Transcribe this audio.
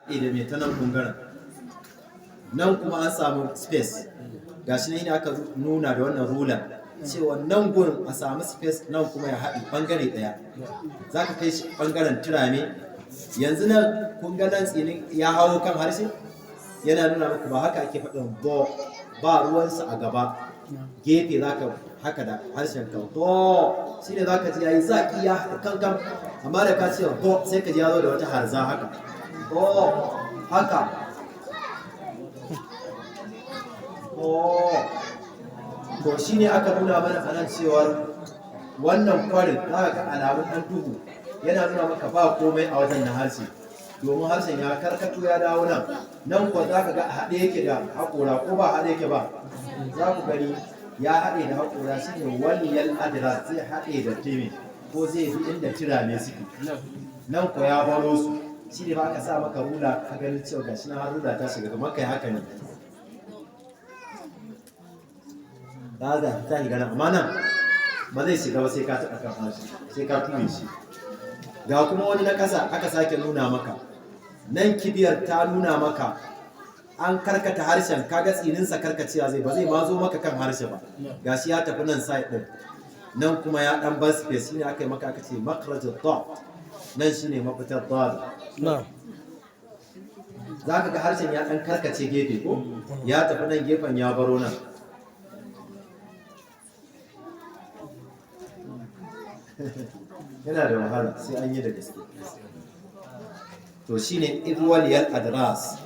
da mai ta nan ɓangaren nan kuma an samu space gashi ne aka nuna da wannan ruler cewa nan gurin a samu space nan kuma ya haɗi ɓangare ɗaya za ka kai shi ɓangaren turame yanzu nan kun ga nan tsinin ya hawo kan harshe yana nuna muku ba haka ake faɗin bo ba ruwansa a gaba gefe za ka haka da harshen ka bo shi ne za ka ji ya yi zaƙi ya kankan amma da ka ce bo sai ka ji ya zo da wata harza haka bo haka to shi ne aka nuna mana a nan cewar wannan kwarin za ka ga alamun ɗan duhu yana nuna maka ba komai a wajen na harshe domin harshen ya karkato ya dawo nan nan kuwa za ka ga a haɗe yake da haƙora ko ba haɗe yake ba za ku gani ya haɗe da haƙora shi ne waliyar adira zai haɗe da teme ko zai bi inda tirame suke nan kuwa ya baro su shi ne ba ka sa maka rula ka ganin cewa gashi na har rula ta shiga kamar kai haka ne za ta shiga nan amma nan ba zai shiga ba sai ka taɓa kan harshe sai ka tume shi ga kuma wani na ƙasa aka sake nuna maka nan kibiyar ta nuna maka an karkata harshen kaga tsininsa karkacewa zai ba zai ma zo maka kan harshe ba gashi ya tafi nan side din nan kuma ya dan bar space shine aka yi maka aka ce makhrajut ta nan shine mafitar ta za ka ga harshen ya dan karkace gefe ko ya tafi nan gefen ya baro nan yana da wahala sai an yi da gaske to shine idwaliyal adras